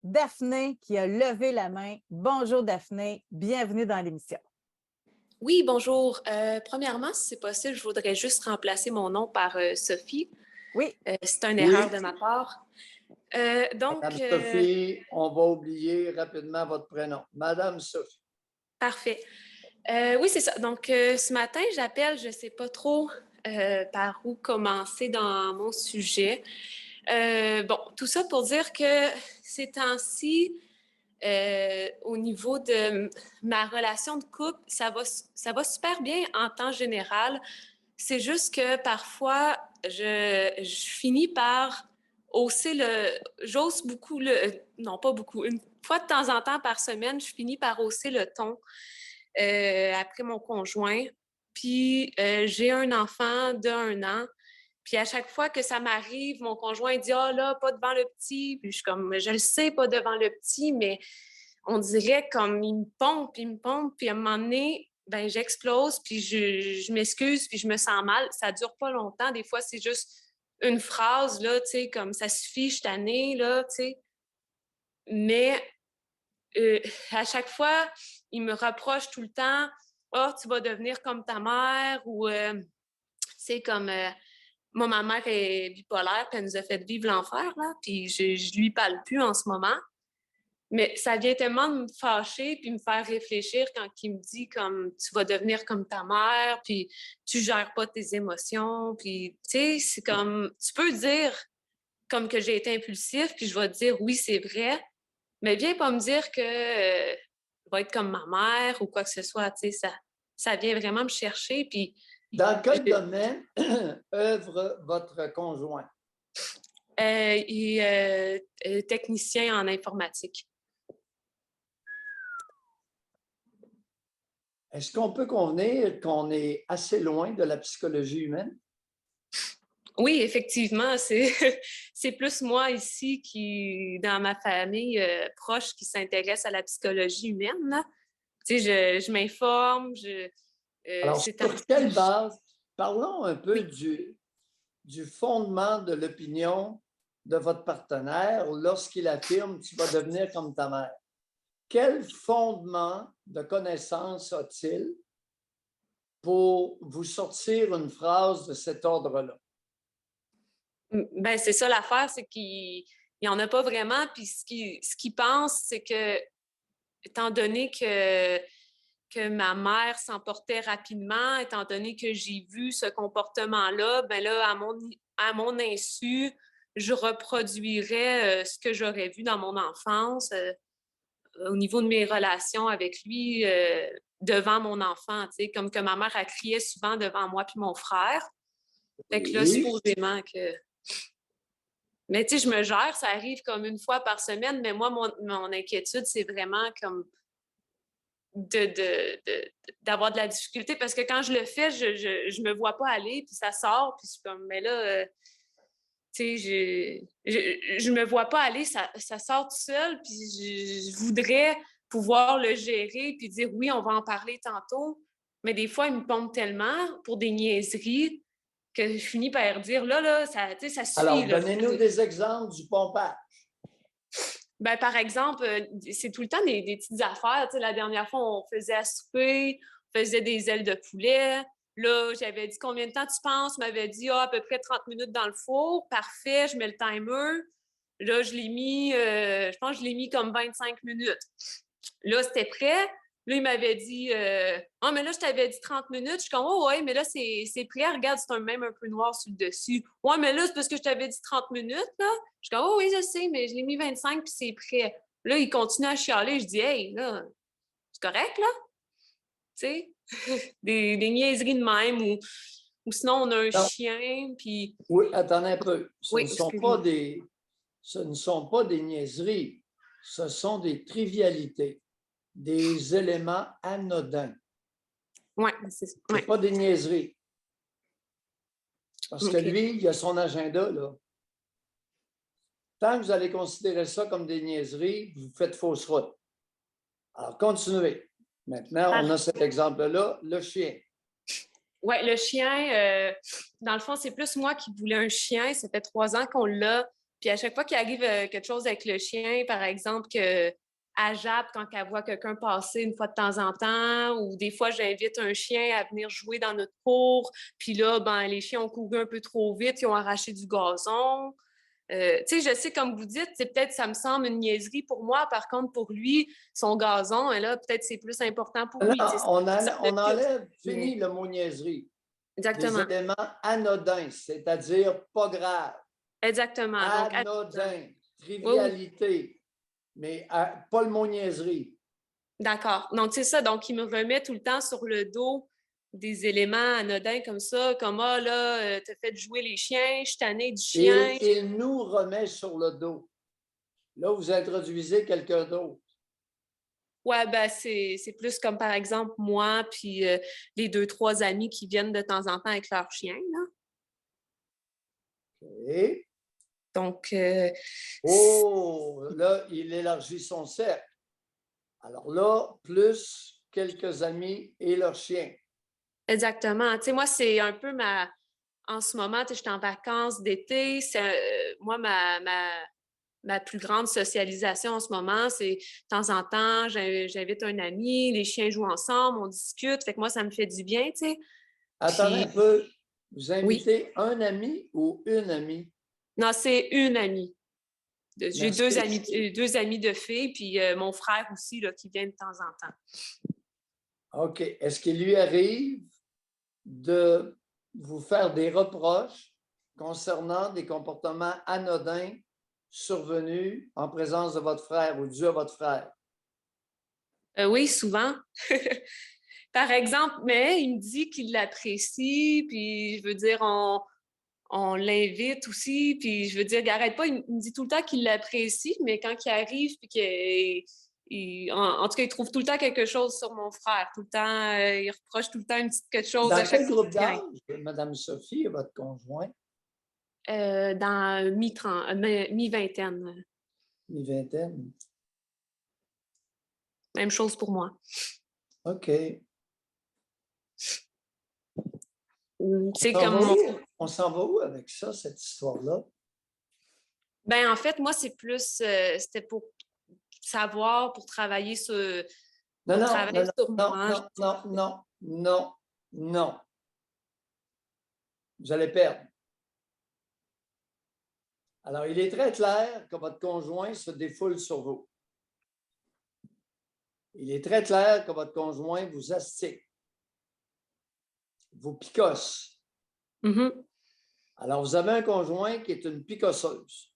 Daphné qui a levé la main. Bonjour Daphné, bienvenue dans l'émission. Oui, bonjour. Premièrement, si c'est possible, je voudrais juste remplacer mon nom par Sophie. Oui. C'est une erreur Oui, de ma part. Madame Sophie, on va oublier rapidement votre prénom. Madame Sophie. Parfait. Oui, c'est ça. Donc, ce matin, j'appelle, je ne sais pas trop par où commencer dans mon sujet. Bon, tout ça pour dire que ces temps-ci, au niveau de ma relation de couple, ça va super bien en temps général. C'est juste que parfois, je finis par hausser le... J'ose beaucoup le... Non, pas beaucoup. Une fois de temps en temps par semaine, je finis par hausser le ton après mon conjoint. Puis, j'ai un enfant d'1 an. Puis à chaque fois que ça m'arrive, mon conjoint dit « Ah là, pas devant le petit. » Puis je suis comme « Je le sais, pas devant le petit, mais on dirait comme il me pompe. Puis à un moment donné, ben j'explose, puis je m'excuse, puis je me sens mal. Ça dure pas longtemps. Des fois, c'est juste une phrase, là, tu sais, comme ça suffit, je suis tannée, là, tu sais. Mais à chaque fois, il me reproche tout le temps « Ah, tu vas devenir comme ta mère » ou c'est comme moi, ma mère est bipolaire, puis elle nous a fait vivre l'enfer, là, puis je lui parle plus en ce moment. Mais ça vient tellement de me fâcher puis me faire réfléchir quand il me dit comme tu vas devenir comme ta mère, puis tu gères pas tes émotions, puis tu sais, c'est comme tu peux dire comme que j'ai été impulsif, puis je vais te dire oui, c'est vrai, mais viens pas me dire que je vais être comme ma mère ou quoi que ce soit, tu sais, ça vient vraiment me chercher, puis Dans quel domaine œuvre votre conjoint? il est technicien en informatique. Est-ce qu'on peut convenir qu'on est assez loin de la psychologie humaine? Oui, effectivement, c'est plus moi ici qui, dans ma famille proche, qui s'intéresse à la psychologie humaine, là. Tu sais, je m'informe, Alors, c'est sur quelle base? Parlons un peu Oui. du fondement de l'opinion de votre partenaire lorsqu'il affirme « tu vas devenir comme ta mère ». Quel fondement de connaissance a-t-il pour vous sortir une phrase de cet ordre-là? Ben, c'est ça l'affaire, c'est qu'il n'y en a pas vraiment. Puis ce qu'il pense, c'est que, étant donné que ma mère s'emportait rapidement, étant donné que j'ai vu ce comportement-là, ben là, à mon insu, je reproduirais ce que j'aurais vu dans mon enfance au niveau de mes relations avec lui devant mon enfant, tu sais, comme que ma mère, elle criait souvent devant moi puis mon frère. Fait que là, Oui. supposément que... Mais tu sais, je me gère, ça arrive comme une fois par semaine, mais moi, mon inquiétude, c'est vraiment comme d'avoir de la difficulté parce que quand je le fais, je me vois pas aller, puis ça sort, puis je suis comme, mais là, tu sais, je me vois pas aller, ça sort tout seul, puis je voudrais pouvoir le gérer, puis dire oui, on va en parler tantôt, mais des fois, il me pompe tellement pour des niaiseries que je finis par dire, là, ça, tu sais, ça suffit, Alors, là. donnez-nous des exemples du pompage. Ben, par exemple, c'est tout le temps des petites affaires. Tu sais, la dernière fois, on faisait à souper, on faisait des ailes de poulet. Là, j'avais dit combien de temps tu penses? Il m'avait dit à peu près 30 minutes dans le four. Parfait, je mets le timer. Là, je l'ai mis, je pense que je l'ai mis comme 25 minutes. Là, c'était prêt. Là, il m'avait dit ah, mais là, je t'avais dit 30 minutes. Je suis comme oh, ouais, mais là, c'est prêt. Regarde, c'est même un peu noir sur le dessus. Ouais, mais là, c'est parce que je t'avais dit 30 minutes, là. Je suis comme oh, oui, je sais, mais je l'ai mis 25 puis c'est prêt. Là, il continue à chialer. Je dis hey, là, c'est correct, là? Tu sais, des niaiseries de même ou sinon, on a un Non. chien, puis. Oui, attendez un peu. Oui, Ce ne sont pas des niaiseries, ce sont des trivialités, des éléments anodins. Oui, Ce n'est pas des niaiseries. Parce que Okay. lui, il a son agenda, là. Tant que vous allez considérer ça comme des niaiseries, vous faites fausse route. Alors, continuez. Maintenant, on a cet exemple-là, le chien. Oui, le chien, dans le fond, c'est plus moi qui voulais un chien. Ça fait 3 ans qu'on l'a. Puis à chaque fois qu'il arrive quelque chose avec le chien, par exemple, qu'elle jappe quand elle voit quelqu'un passer une fois de temps en temps, ou des fois, j'invite un chien à venir jouer dans notre cour, puis là, ben, les chiens ont couru un peu trop vite, ils ont arraché du gazon. Tu sais, je sais, comme vous dites, c'est peut-être, ça me semble une niaiserie pour moi. Par contre, pour lui, son gazon, là, peut-être c'est plus important pour lui. Non, on enlève, Mais- fini le mot niaiserie. Des Exactement. éléments anodins, c'est-à-dire pas grave, Exactement. Donc, anodin, oui, oui. trivialité, mais pas le mot niaiserie. D'accord. Donc, c'est ça. Donc, il me remet tout le temps sur le dos des éléments anodins comme ça, comme ah là, t'as fait jouer les chiens, je suis tannée du chien. Il nous remet sur le dos. Là, vous introduisez quelqu'un d'autre. Ouais, ben c'est plus comme par exemple moi, puis les 2, 3 amis qui viennent de temps en temps avec leur chien, là. Et, Donc, oh, là, il élargit son cercle. Alors là, plus quelques amis et leur chien. exactement. Tu sais, moi, c'est un peu en ce moment, tu sais, je suis en vacances d'été. C'est moi, ma plus grande socialisation en ce moment, c'est de temps en temps, j'invite un ami, les chiens jouent ensemble, on discute. Fait que moi, ça me fait du bien, tu sais. Attendez Puis, un peu. Vous oui. invitez un ami ou une amie? Non, c'est une amie. J'ai Merci. 2 amis de filles, puis mon frère aussi, là, qui vient de temps en temps. OK. Est-ce qu'il lui arrive de vous faire des reproches concernant des comportements anodins survenus en présence de votre frère ou dû à votre frère? Oui, souvent. Par exemple, mais il me dit qu'il l'apprécie, puis je veux dire, on l'invite aussi, puis je veux dire, il n'arrête pas, il me dit tout le temps qu'il l'apprécie, mais quand il arrive, puis en tout cas, il trouve tout le temps quelque chose sur mon frère, tout le temps, il reproche tout le temps une petite quelque chose à Dans chaque quel fois groupe qu'il vient. d'âge, Mme Sophie et votre conjoint? Dans mi-vingtaine. Mi-vingtaine. Même chose pour moi. OK. C'est comme On s'en va où avec ça, cette histoire-là? Ben en fait, moi, c'est plus c'était pour savoir, pour travailler sur Non, pour non, travailler non, sur non, moi. non, non, non, non, non. Vous allez perdre. Alors, il est très clair que votre conjoint se défoule sur vous. Il est très clair que votre conjoint vous astique, vous picosse. Mhm. Alors, vous avez un conjoint qui est une picosseuse.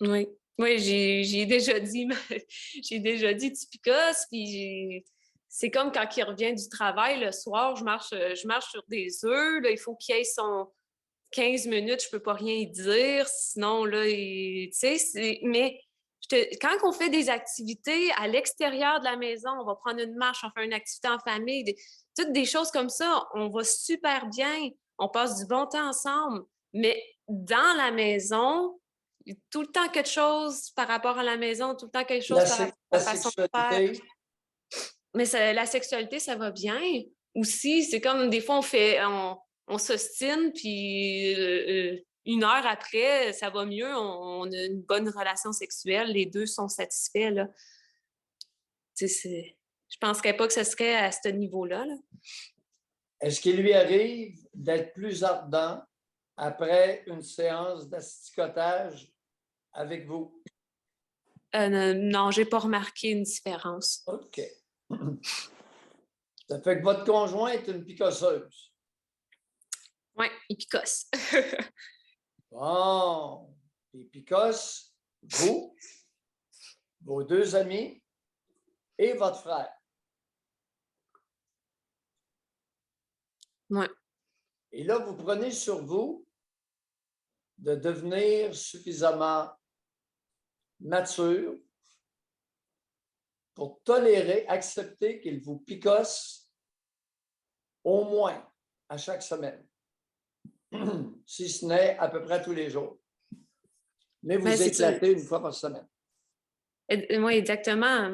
Oui. Oui, j'ai déjà dit, j'ai déjà dit tu picosses, puis c'est comme quand il revient du travail le soir, je marche sur des œufs, là, il faut qu'il ait son 15 minutes, je peux pas rien dire, sinon là, tu sais, mais quand on fait des activités à l'extérieur de la maison, on va prendre une marche, on fait une activité en famille, toutes des choses comme ça, on va super bien, on passe du bon temps ensemble, mais dans la maison, tout le temps quelque chose par rapport à la maison, tout le temps quelque chose par rapport à La la façon de faire. sexualité, Mais la sexualité, ça va bien. Aussi, c'est comme des fois, on s'ostine, puis 1 heure après, ça va mieux, on a une bonne relation sexuelle, les deux sont satisfaits, là. Je penserais pas que ce serait à ce niveau-là, là. est-ce qu'il lui arrive d'être plus ardent après une séance d'asticotage avec vous? Non, j'ai pas remarqué une différence. OK. Ça fait que votre conjoint est une picosseuse. Ouais, il picosse. Bon, il picosse, vous, vos 2 amis et votre frère. Ouais. Et là, vous prenez sur vous de devenir suffisamment mature pour tolérer, accepter qu'il vous picosse au moins à chaque semaine, si ce n'est à peu près tous les jours. Mais vous Ben, éclatez une fois par semaine. Oui, exactement.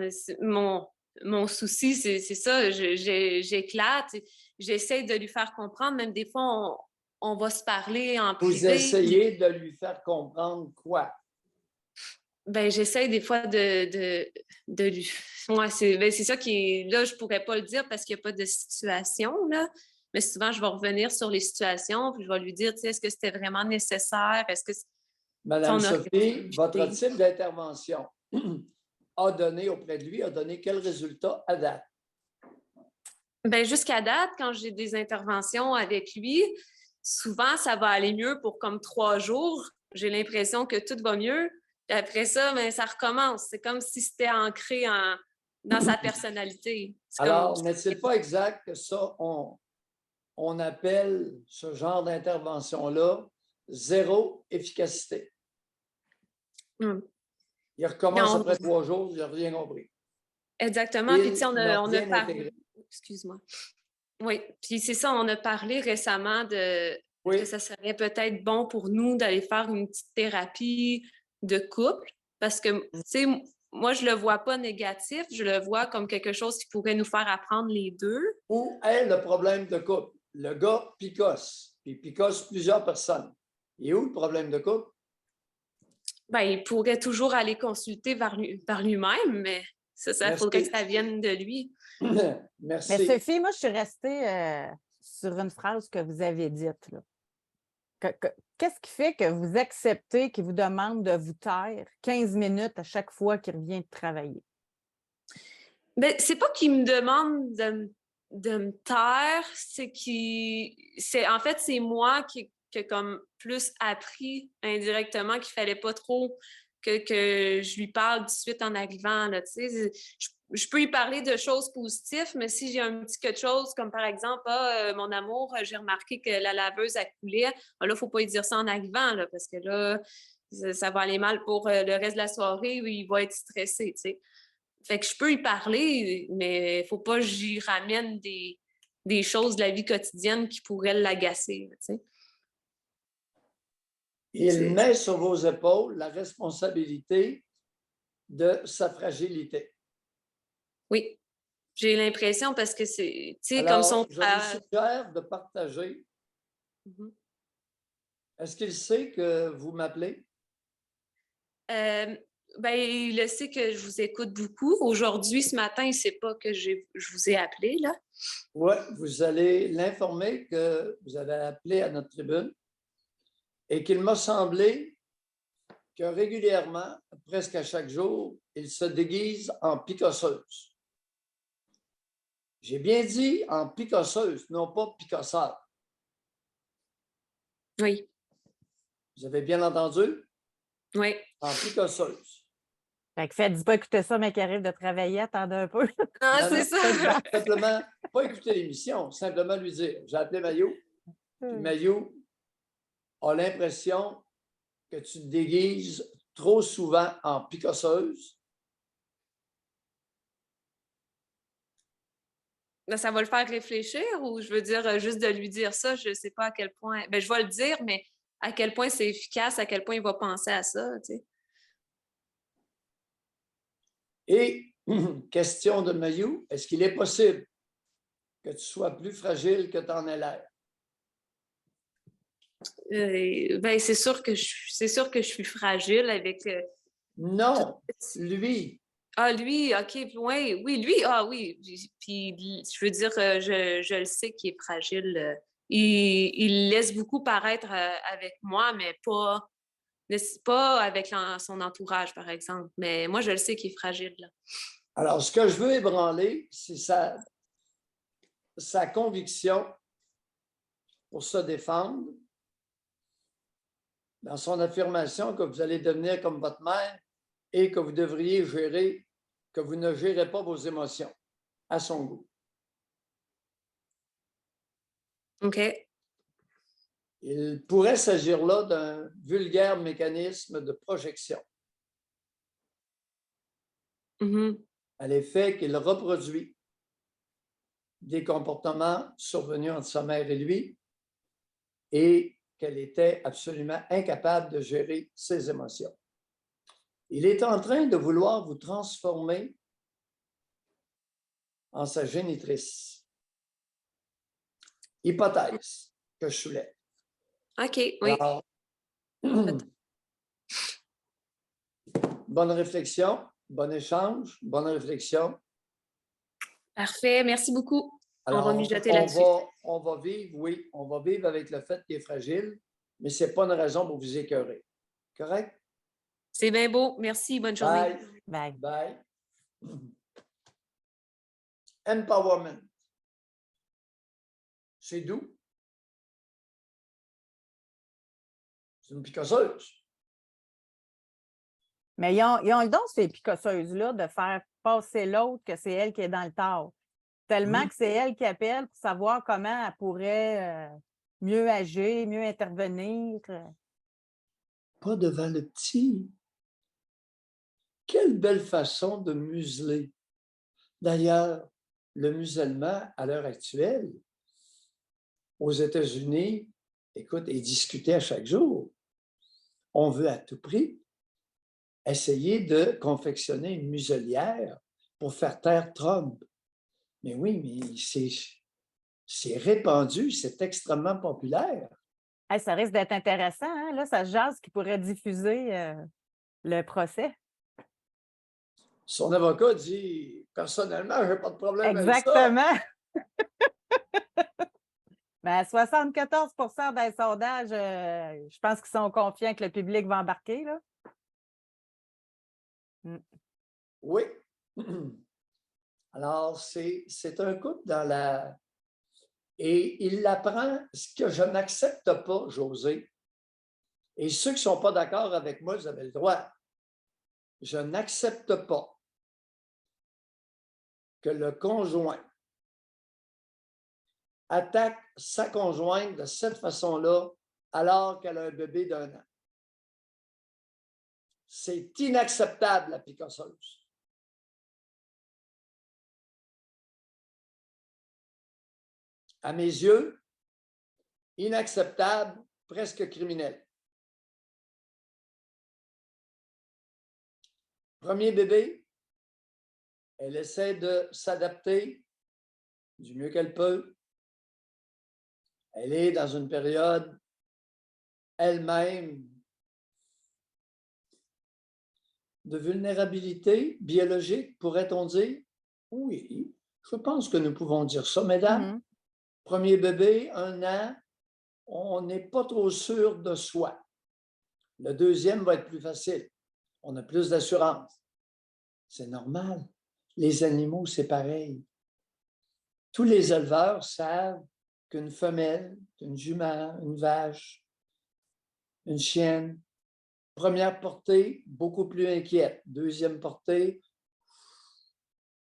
Mon souci, c'est ça. J'éclate. J'essaie de lui faire comprendre. Même des fois, on va se parler en Vous privé. essayez de lui faire comprendre quoi? Ben, j'essaie des fois de lui. Moi, c'est ça qui est. Là, je pourrais pas le dire parce qu'il n'y a pas de situation, là. Mais souvent, je vais revenir sur les situations, puis je vais lui dire, tu sais, est-ce que c'était vraiment nécessaire? Est-ce que Madame on aurait Sophie, pu votre éviter? type d'intervention a donné auprès de lui, a donné quel résultat à date? Ben, jusqu'à date, quand j'ai des interventions avec lui, souvent, ça va aller mieux pour comme 3 jours. J'ai l'impression que tout va mieux. Puis après ça, ben, ça recommence. C'est comme si c'était ancré dans sa personnalité. Alors, n'est-il pas exact que ça, on appelle ce genre d'intervention-là zéro efficacité? Hmm. Il recommence Non, après 3 jours, il n'a rien compris. exactement. Puis, tu sais, Il n'a on a rien parlé. intégré. Excuse-moi. Oui, puis c'est ça, on a parlé récemment que Oui, ça serait peut-être bon pour nous d'aller faire une petite thérapie de couple parce que, tu sais, moi, je le vois pas négatif, je le vois comme quelque chose qui pourrait nous faire apprendre les deux. où est le problème de couple? Le gars picosse, puis il picosse plusieurs personnes. Et où le problème de couple? Ben, il pourrait toujours aller consulter par lui-même, mais ça faudrait que Merci. ça vienne de lui. Mais Merci. Sophie, moi, je suis restée sur une phrase que vous avez dite, là. Qu'est-ce qui fait que vous acceptez qu'il vous demande de vous taire 15 minutes à chaque fois qu'il revient de travailler? Ben, c'est pas qu'il me demande de me taire, en fait, c'est moi qui comme plus appris indirectement qu'il fallait pas trop que je lui parle tout de suite en arrivant, là, tu sais. Je peux lui parler de choses positives, mais si j'ai un petit quelque chose, comme par exemple, mon amour, j'ai remarqué que la laveuse a coulé, ben là, faut pas lui dire ça en arrivant, là, parce que là, ça va aller mal pour le reste de la soirée où il va être stressé, tu sais. Fait que je peux y parler, mais il ne faut pas que j'y ramène des choses de la vie quotidienne qui pourraient l'agacer. Tu sais. Il met sur vos épaules la responsabilité de sa fragilité. Oui, j'ai l'impression parce que c'est, tu sais, comme Alors, son je vous suggère de partager. Est-ce qu'il sait que vous m'appelez? Ben, il le sait que je vous écoute beaucoup. Aujourd'hui, ce matin, il ne sait pas que je vous ai appelé, là. Oui, vous allez l'informer que vous avez appelé à notre tribune et qu'il m'a semblé que régulièrement, presque à chaque jour, il se déguise en picosseuse. J'ai bien dit en picosseuse, non pas picosseur. Oui, Vous avez bien entendu? oui. En picosseuse. Fait que dis pas écouter ça, mais qui arrive de travailler, attendez un peu. Ah, Non, c'est non, ça. simplement, pas écouter l'émission, simplement lui dire, j'ai appelé Maillot, puis Maillot a l'impression que tu te déguises trop souvent en picosseuse. Ben, ça va le faire réfléchir ou je veux dire, juste de lui dire ça, je ne sais pas à quel point. Ben, je vais le dire, mais à quel point c'est efficace, à quel point il va penser à ça, tu sais. Et question de Maillot, est-ce qu'il est possible que tu sois plus fragile que tu en as l'air? Ben, c'est sûr que je suis fragile avec. Non, lui. Ah, lui, OK, oui, lui, ah oui. Puis, je veux dire, je le sais qu'il est fragile. Il laisse beaucoup paraître avec moi, mais pas avec son entourage, par exemple. Mais moi, je le sais qu'il est fragile, là. Alors, ce que je veux ébranler, c'est sa conviction pour se défendre dans son affirmation que vous allez devenir comme votre mère et que vous devriez gérer, que vous ne gérez pas vos émotions à son goût. OK. Il pourrait s'agir là d'un vulgaire mécanisme de projection à l'effet qu'il reproduit des comportements survenus entre sa mère et lui et qu'elle était absolument incapable de gérer ses émotions. Il est en train de vouloir vous transformer en sa génitrice. Hypothèse que je soulève. OK, oui. Alors, bonne réflexion, bon échange, bonne réflexion. Parfait. Merci beaucoup. On Alors, va mijoter là-dessus. on va vivre, oui, on va vivre avec le fait qu'il est fragile, mais ce n'est pas une raison pour vous écœurer. Correct? C'est bien beau. Merci. Bonne journée. Bye. Bye. Bye. Empowerment. C'est doux. C'est une picosseuse. Mais ils ont le don, ces picosseuses-là, de faire passer l'autre que c'est elle qui est dans le tort. Tellement que c'est elle qui appelle pour savoir comment elle pourrait mieux agir, mieux intervenir. Pas devant le petit. Quelle belle façon de museler. D'ailleurs, le musellement, à l'heure actuelle, aux États-Unis, écoute, est discuté à chaque jour. On veut à tout prix essayer de confectionner une muselière pour faire taire Trump. Mais oui, mais c'est répandu, c'est extrêmement populaire. Hey, ça risque d'être intéressant, hein? Là, ça se jase qui pourrait diffuser le procès. Son avocat dit, personnellement, je n'ai pas de problème avec ça. Exactement. Mais 74 des sondages, je pense qu'ils sont confiants que le public va embarquer, là. Oui. Alors, c'est un couple dans la... Et il l'apprend, ce que je n'accepte pas, José, et ceux qui ne sont pas d'accord avec moi, vous avez le droit. Je n'accepte pas que le conjoint attaque sa conjointe de cette façon-là alors qu'elle a un bébé d'1 an. C'est inacceptable, la picosseuse. À mes yeux, inacceptable, presque criminel. Premier bébé, elle essaie de s'adapter du mieux qu'elle peut. Elle est dans une période elle-même de vulnérabilité biologique, pourrait-on dire? Oui, je pense que nous pouvons dire ça, mesdames. Premier bébé, 1 an, on n'est pas trop sûr de soi. Le deuxième va être plus facile. On a plus d'assurance. C'est normal. Les animaux, c'est pareil. Tous les éleveurs savent qu'une femelle, une jument, une vache, une chienne, première portée, beaucoup plus inquiète. Deuxième portée,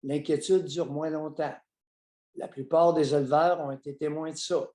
l'inquiétude dure moins longtemps. La plupart des éleveurs ont été témoins de ça.